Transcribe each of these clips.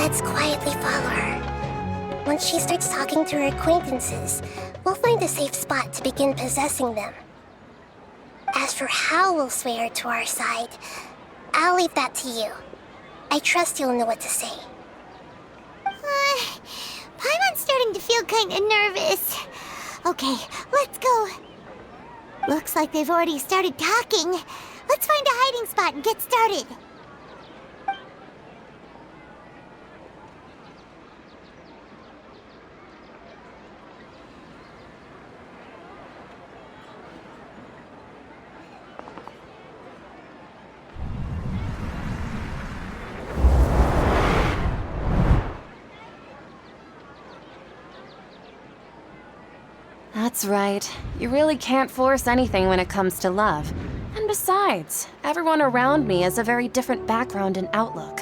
Let's quietly follow her. Once she starts talking to her acquaintances, we'll find a safe spot to begin possessing them. As for how we'll sway her to our side, I'll leave that to you. I trust you'll know what to say. Paimon's starting to feel kinda nervous. Okay, let's go. Looks like they've already started talking. Let's find a hiding spot and get started. That's right. You really can't force anything when it comes to love. And besides, everyone around me has a very different background and outlook.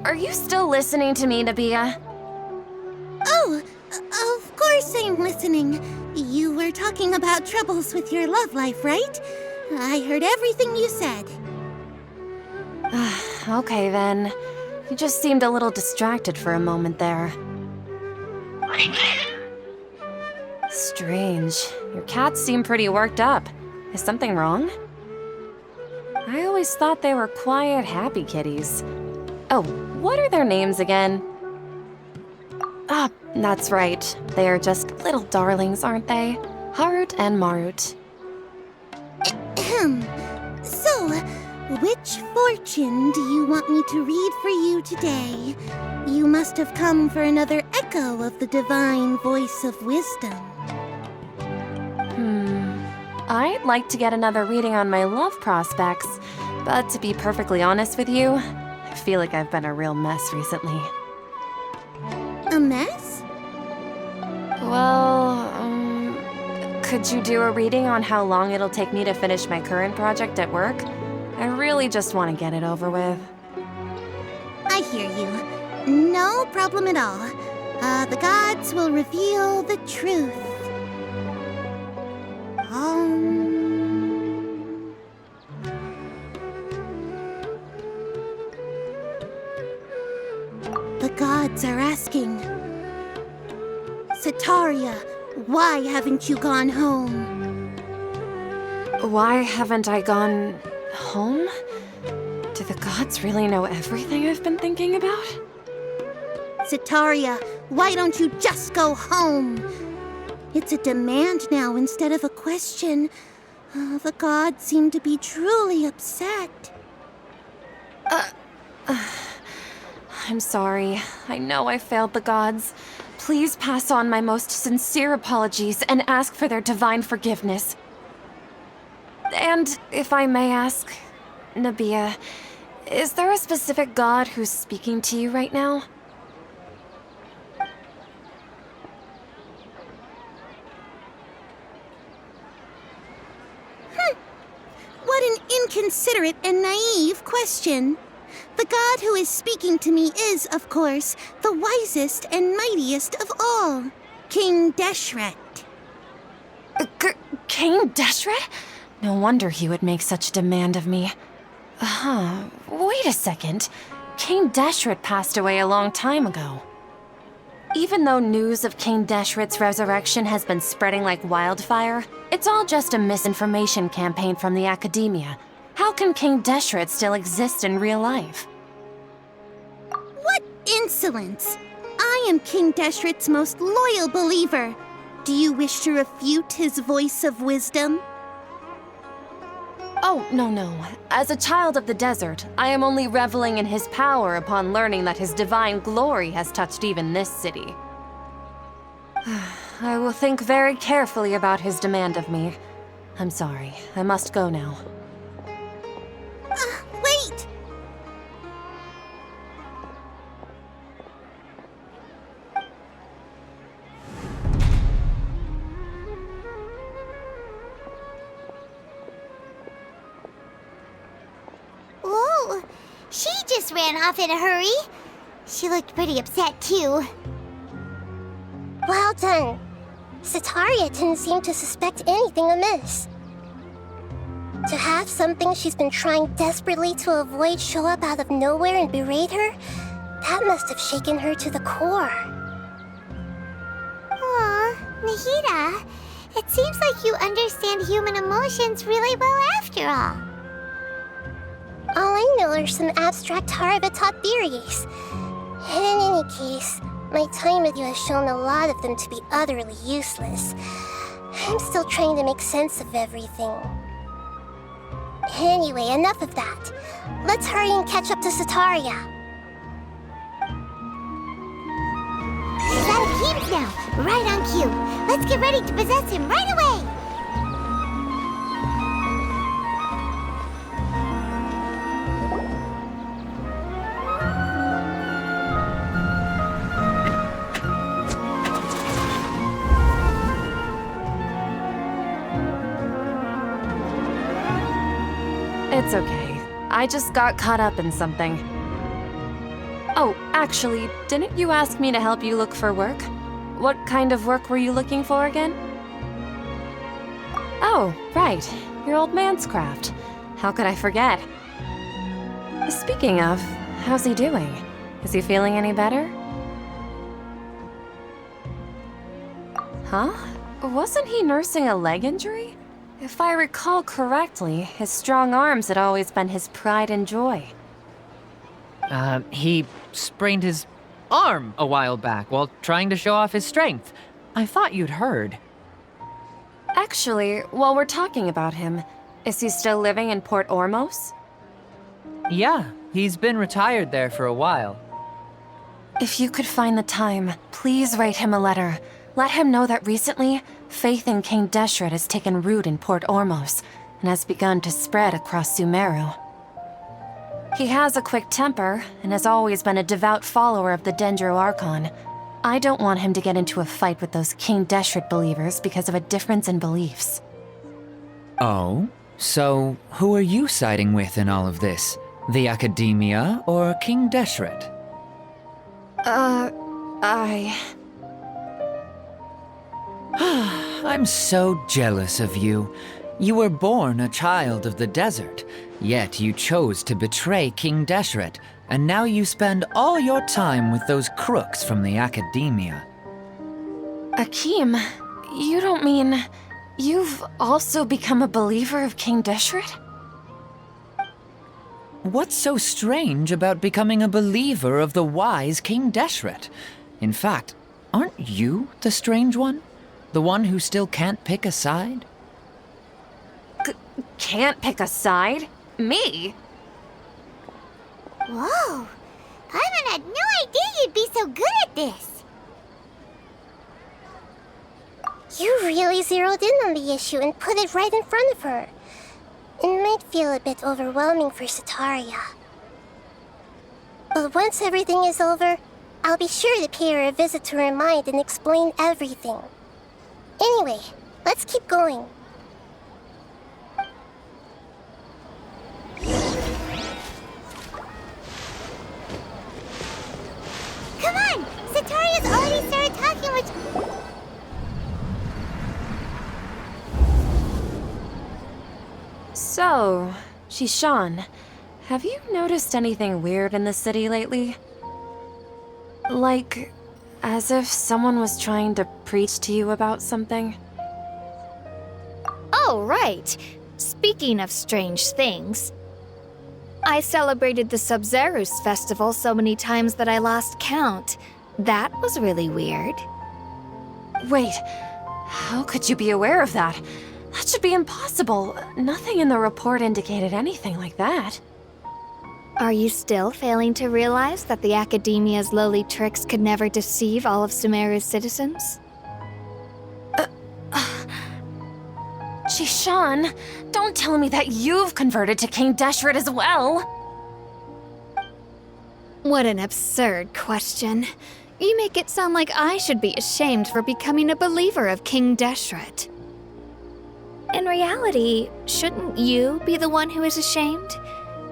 Are you still listening to me, Nabia? Oh, of course I'm listening. You were talking about troubles with your love life, right? I heard everything you said. Okay then. You just seemed a little distracted for a moment there. Strange. Your cats seem pretty worked up. Is something wrong? I always thought they were quiet, happy kitties. Oh, what are their names again? Ah, that's right. They are just little darlings, aren't they? Harut and Marut. So, which fortune do you want me to read for you today? You must have come for another echo of the divine voice of wisdom. I'd like to get another reading on my love prospects, but to be perfectly honest with you, I feel like I've been a real mess recently. A mess? Well, could you do a reading on how long it'll take me to finish my current project at work? I really just want to get it over with. I hear you. No problem at all. The gods will reveal the truth. The gods are asking, Setaria, why haven't you gone home? Why haven't I gone home? Do the gods really know everything I've been thinking about? Setaria, why don't you just go home? It's a demand now instead of a question. The gods seem to be truly upset. I'm sorry. I know I failed the gods. Please pass on my most sincere apologies and ask for their divine forgiveness. And if I may ask, Nabia, is there a specific god who's speaking to you right now? What an inconsiderate and naive question. The god who is speaking to me is, of course, the wisest and mightiest of all, King Deshret. King Deshret? No wonder he would make such a demand of me. Wait a second. King Deshret passed away a long time ago. Even though news of King Deshret's resurrection has been spreading like wildfire, it's all just a misinformation campaign from the academia. How can King Deshret still exist in real life? What insolence! I am King Deshret's most loyal believer. Do you wish to refute his voice of wisdom? Oh, no. As a child of the desert, I am only reveling in his power upon learning that his divine glory has touched even this city. I will think very carefully about his demand of me. I'm sorry. I must go now. Wait! Whoa! She just ran off in a hurry. She looked pretty upset, too. Well done. Setaria didn't seem to suspect anything amiss. To have something she's been trying desperately to avoid show up out of nowhere and berate her, that must have shaken her to the core. Aw, Nahida, it seems like you understand human emotions really well after all. All I know are some abstract Harvard-taught theories. And in any case, my time with you has shown a lot of them to be utterly useless. I'm still trying to make sense of everything. Anyway, enough of that. Let's hurry and catch up to Sataria. He's out of games now, right on cue. Let's get ready to possess him right away! It's okay. I just got caught up in something. Oh, actually, didn't you ask me to help you look for work? What kind of work were you looking for again? Oh, right. Your old man's craft. How could I forget? Speaking of, how's he doing? Is he feeling any better? Huh? Wasn't he nursing a leg injury? If I recall correctly, his strong arms had always been his pride and joy. He sprained his arm a while back while trying to show off his strength. I thought you'd heard. Actually, while we're talking about him, is he still living in Port Ormos? Yeah, he's been retired there for a while. If you could find the time, please write him a letter. Let him know that recently, faith in King Deshret has taken root in Port Ormos and has begun to spread across Sumeru. He has a quick temper and has always been a devout follower of the Dendro Archon. I don't want him to get into a fight with those King Deshret believers because of a difference in beliefs. Oh? So, who are you siding with in all of this? The Academia or King Deshret? I'm so jealous of you. You were born a child of the desert, yet you chose to betray King Deshret, and now you spend all your time with those crooks from the Academia. Akeem, you don't mean you've also become a believer of King Deshret? What's so strange about becoming a believer of the wise King Deshret? In fact, aren't you the strange one? The one who still can't pick a side? Can't pick a side? Me? Whoa! Paimon had no idea you'd be so good at this! You really zeroed in on the issue and put it right in front of her. It might feel a bit overwhelming for Sataria. But once everything is over, I'll be sure to pay her a visit to her mind and explain everything. Anyway, let's keep going. Come on! Sataria's already started talking with... So, Shishan, have you noticed anything weird in the city lately? Like, as if someone was trying to preach to you about something? Oh, right. Speaking of strange things, I celebrated the Sub-Zerus festival so many times that I lost count. That was really weird. Wait, how could you be aware of that? That should be impossible. Nothing in the report indicated anything like that. Are you still failing to realize that the Academia's lowly tricks could never deceive all of Sumeru's citizens? Shishan, don't tell me that you've converted to King Deshret as well! What an absurd question. You make it sound like I should be ashamed for becoming a believer of King Deshret. In reality, shouldn't you be the one who is ashamed?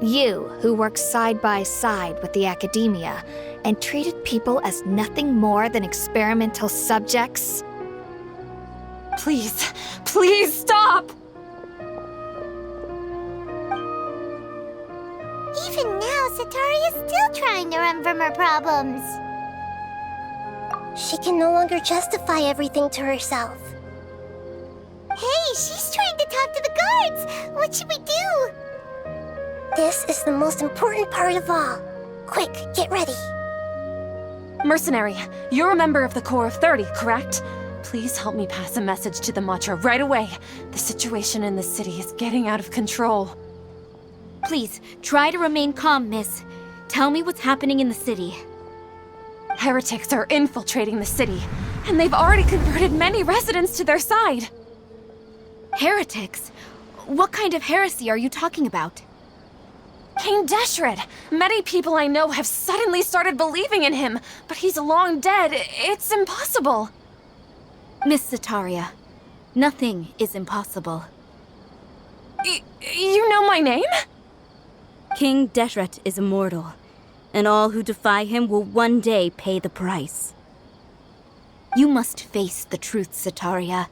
You, who worked side by side with the Academia and treated people as nothing more than experimental subjects? Please, please stop! Even now, Satari is still trying to run from her problems. She can no longer justify everything to herself. Hey, she's trying to talk to the guards! What should we do? This is the most important part of all. Quick, get ready. Mercenary, you're a member of the Corps of 30, correct? Please help me pass a message to the Matra right away. The situation in the city is getting out of control. Please, try to remain calm, miss. Tell me what's happening in the city. Heretics are infiltrating the city, and they've already converted many residents to their side. Heretics? What kind of heresy are you talking about? King Deshret! Many people I know have suddenly started believing in him, but he's long dead. It's impossible. Miss Sataria, nothing is impossible. You know my name? King Deshret is immortal, and all who defy him will one day pay the price. You must face the truth, Sataria.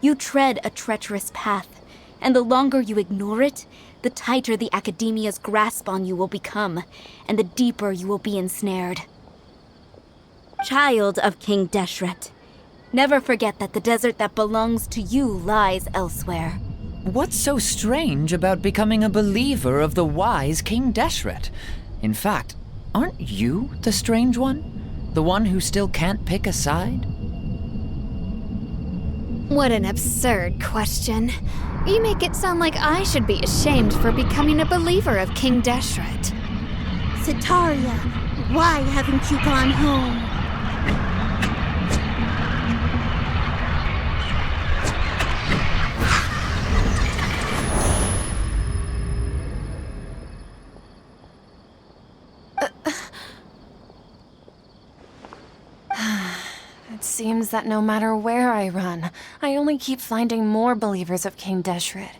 You tread a treacherous path, and the longer you ignore it, the tighter the Academia's grasp on you will become, and the deeper you will be ensnared. Child of King Deshret, never forget that the desert that belongs to you lies elsewhere. What's so strange about becoming a believer of the wise King Deshret? In fact, aren't you the strange one? The one who still can't pick a side? What an absurd question. You make it sound like I should be ashamed for becoming a believer of King Deshret. Sataria, why haven't you gone home? It seems that no matter where I run, I only keep finding more believers of King Deshret.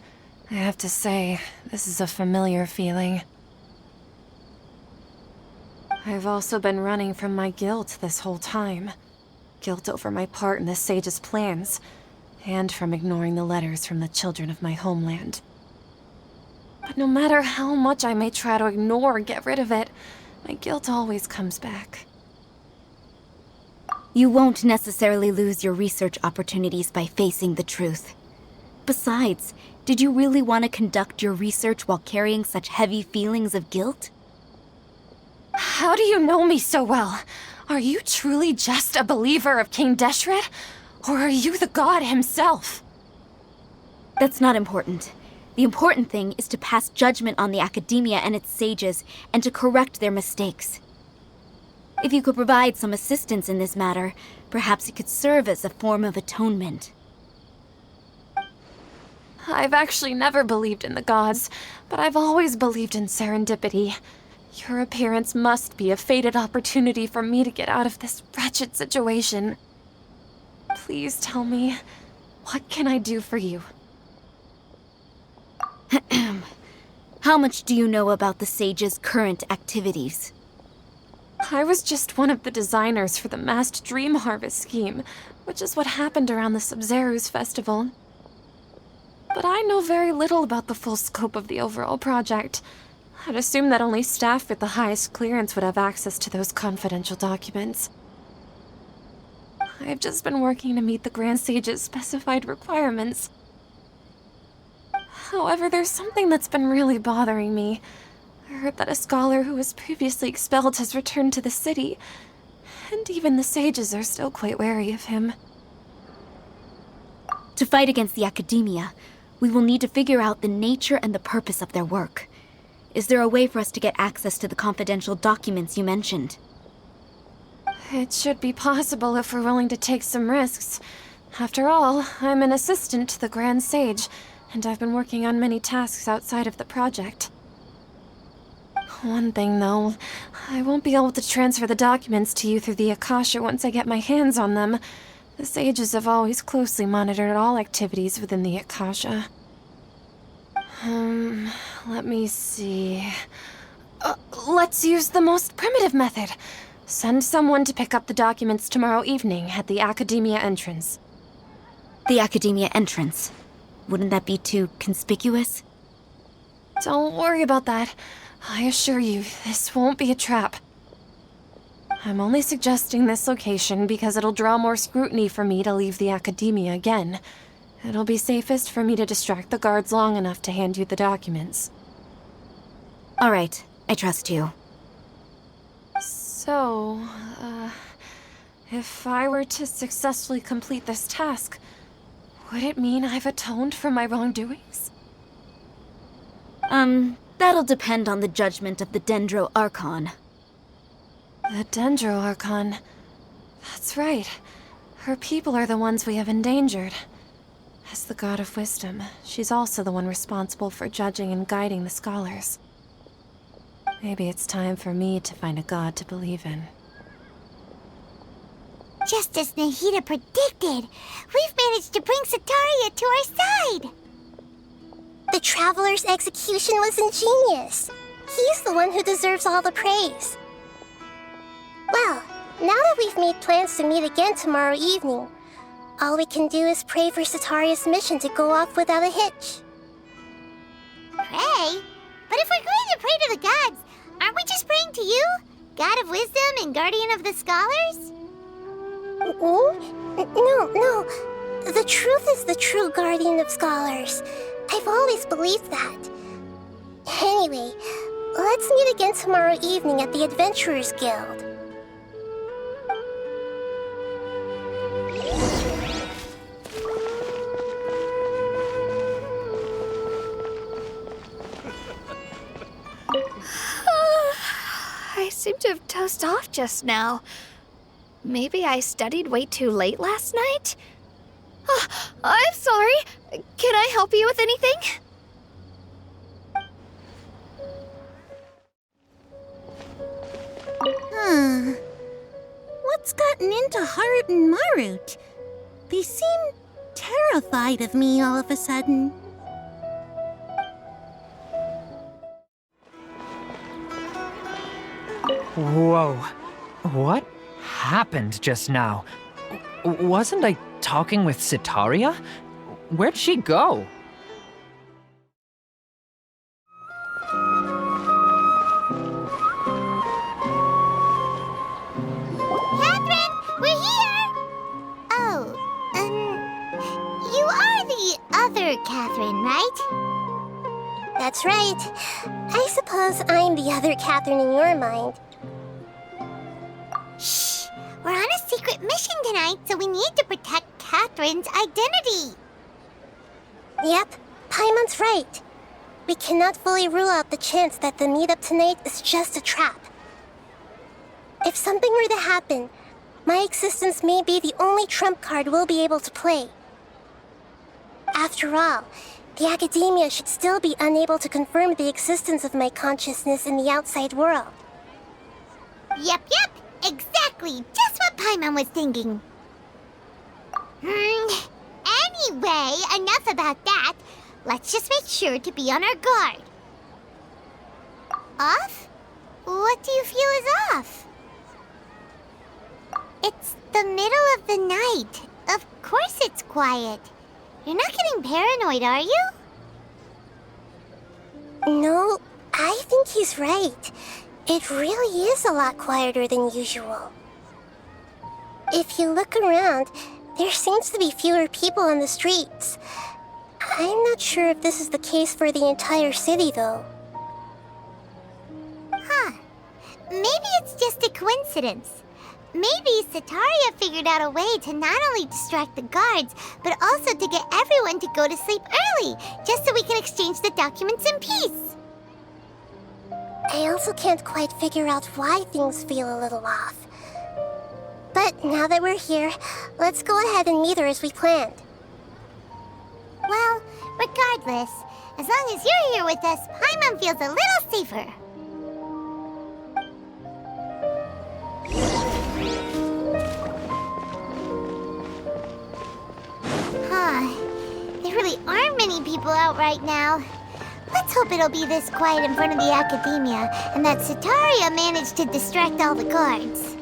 I have to say, this is a familiar feeling. I've also been running from my guilt this whole time. Guilt over my part in the sage's plans, and from ignoring the letters from the children of my homeland. But no matter how much I may try to ignore or get rid of it, my guilt always comes back. You won't necessarily lose your research opportunities by facing the truth. Besides, did you really want to conduct your research while carrying such heavy feelings of guilt? How do you know me so well? Are you truly just a believer of King Deshret? Or are you the god himself? That's not important. The important thing is to pass judgment on the Academia and its sages, and to correct their mistakes. If you could provide some assistance in this matter, perhaps it could serve as a form of atonement. I've actually never believed in the gods, but I've always believed in serendipity. Your appearance must be a fated opportunity for me to get out of this wretched situation. Please tell me, what can I do for you? How much do you know about the sage's current activities? I was just one of the designers for the masked dream harvest scheme, which is what happened around the Sub-Zeru's festival. But I know very little about the full scope of the overall project. I'd assume that only staff with the highest clearance would have access to those confidential documents. I've just been working to meet the Grand Sage's specified requirements. However, there's something that's been really bothering me. I heard that a scholar who was previously expelled has returned to the city, and even the sages are still quite wary of him. To fight against the Academia, we will need to figure out the nature and the purpose of their work. Is there a way for us to get access to the confidential documents you mentioned? It should be possible if we're willing to take some risks. After all, I'm an assistant to the Grand Sage, and I've been working on many tasks outside of the project. One thing, though, I won't be able to transfer the documents to you through the Akasha once I get my hands on them. The sages have always closely monitored all activities within the Akasha. Let me see... let's use the most primitive method. Send someone to pick up the documents tomorrow evening at the Academia entrance. The Academia entrance? Wouldn't that be too conspicuous? Don't worry about that. I assure you, this won't be a trap. I'm only suggesting this location because it'll draw more scrutiny for me to leave the academia again. It'll be safest for me to distract the guards long enough to hand you the documents. All right, I trust you. So, if I were to successfully complete this task, would it mean I've atoned for my wrongdoings? That'll depend on the judgment of the Dendro Archon. The Dendro Archon. That's right. Her people are the ones we have endangered. As the God of Wisdom, she's also the one responsible for judging and guiding the scholars. Maybe it's time for me to find a god to believe in. Just as Nahida predicted, we've managed to bring Sataria to our side! The Traveler's execution was ingenious. He's the one who deserves all the praise. Well, now that we've made plans to meet again tomorrow evening, all we can do is pray for Sataria's mission to go off without a hitch. Pray? But if we're going to pray to the gods, aren't we just praying to you? God of Wisdom and Guardian of the Scholars? No. The truth is the true Guardian of Scholars. I've always believed that. Anyway, let's meet again tomorrow evening at the Adventurers Guild. I seem to have dozed off just now. Maybe I studied way too late last night? Oh, I'm sorry. Can I help you with anything? What's gotten into Harut and Marut? They seem terrified of me all of a sudden. Whoa. What happened just now? Wasn't I talking with Sataria? Where'd she go? Catherine, we're here! Oh, you are the other Catherine, right? That's right. I suppose I'm the other Catherine in your mind. Shh! We're on a secret mission tonight, so we need to protect Catherine's identity. Yep, Paimon's right. We cannot fully rule out the chance that the meetup tonight is just a trap. If something were to happen, my existence may be the only trump card we'll be able to play. After all, the academia should still be unable to confirm the existence of my consciousness in the outside world. Yep, exactly. Just what Paimon was thinking. Anyway, enough about that. Let's just make sure to be on our guard. Off? What do you feel is off? It's the middle of the night. Of course it's quiet. You're not getting paranoid, are you? No, I think he's right. It really is a lot quieter than usual. If you look around, there seems to be fewer people on the streets. I'm not sure if this is the case for the entire city, though. Huh. Maybe it's just a coincidence. Maybe Sataria figured out a way to not only distract the guards, but also to get everyone to go to sleep early, just so we can exchange the documents in peace. I also can't quite figure out why things feel a little off. But now that we're here, let's go ahead and meet her as we planned. Well, regardless, as long as you're here with us, Paimon feels a little safer. There really aren't many people out right now. Let's hope it'll be this quiet in front of the academia, and that Sataria managed to distract all the guards.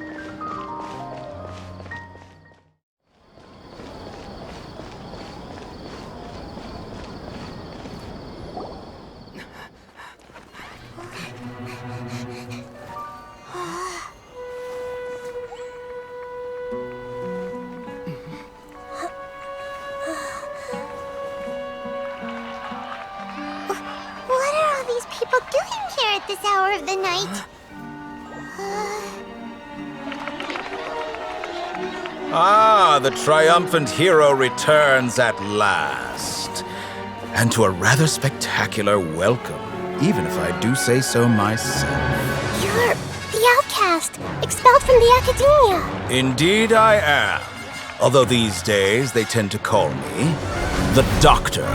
at this hour of the night. Ah, the triumphant hero returns at last. And to a rather spectacular welcome, even if I do say so myself. You're the outcast, expelled from the academia. Indeed I am. Although these days they tend to call me the Doctor.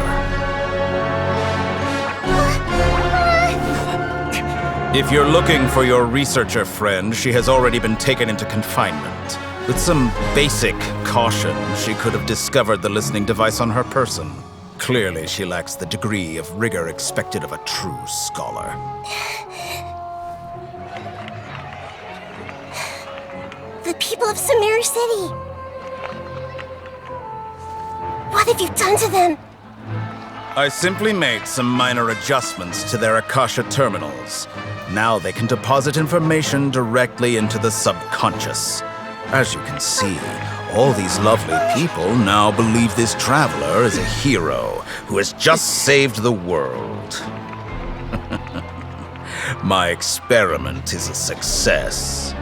If you're looking for your researcher friend, she has already been taken into confinement. With some basic caution, she could have discovered the listening device on her person. Clearly, she lacks the degree of rigor expected of a true scholar. The people of Sumeru City. What have you done to them? I simply made some minor adjustments to their Akasha terminals. Now they can deposit information directly into the subconscious. As you can see, all these lovely people now believe this traveler is a hero who has just saved the world. My experiment is a success.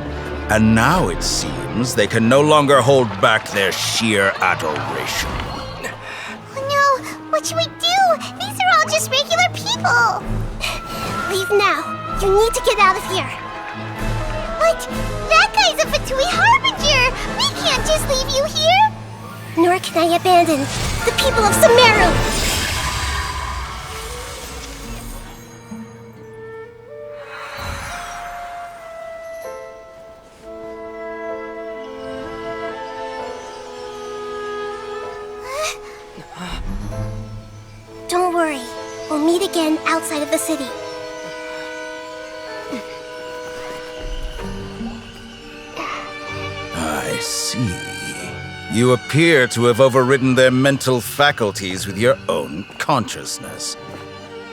And now it seems they can no longer hold back their sheer adoration. Oh no, what should we do? These are all just regular people. Leave now. You need to get out of here. But that guy's a Fatui Harbinger! We can't just leave you here! Nor can I abandon the people of Sumeru! Don't worry. We'll meet again outside of the city. I see. You appear to have overridden their mental faculties with your own consciousness.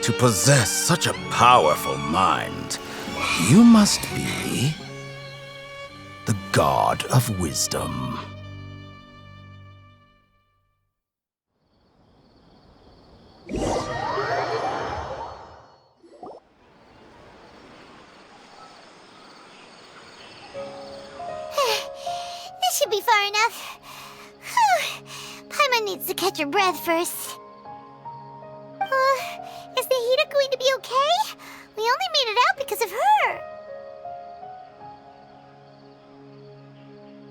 To possess such a powerful mind, you must be the god of wisdom. This should be far enough. Paimon needs to catch her breath first. Is Nahida going to be okay? We only made it out because of her.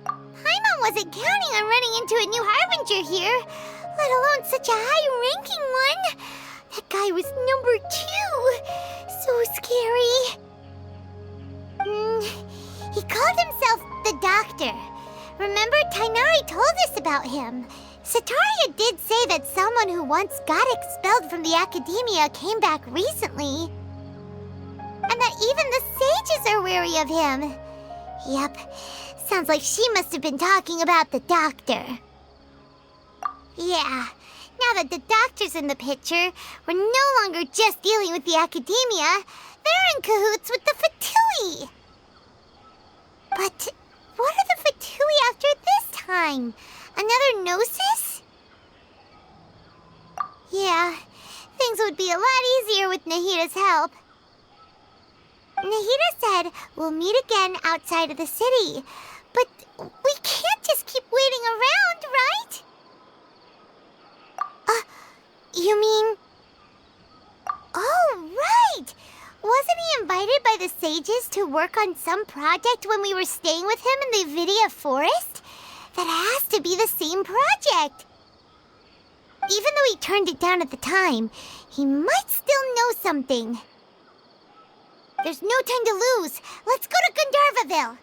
Paimon wasn't counting on running into a new Harbinger here, let alone such a high-ranking one. That guy was number 2. So scary. He called himself the Doctor. Remember, Tighnari told us about him. Sataria did say that someone who once got expelled from the academia came back recently. And that even the sages are wary of him. Yep, sounds like she must have been talking about the Doctor. Yeah, now that the Doctor's in the picture, we're no longer just dealing with the academia. They're in cahoots with the Fatui. But what are the Fatui after this time? Another Gnosis? Yeah, things would be a lot easier with Nahida's help. Nahida said we'll meet again outside of the city. But we can't just keep waiting around, right? You mean... Oh, right! Wasn't he invited by the sages to work on some project when we were staying with him in the Vidia Forest? That has to be the same project. Even though he turned it down at the time, he might still know something. There's no time to lose. Let's go to Gandharvaville.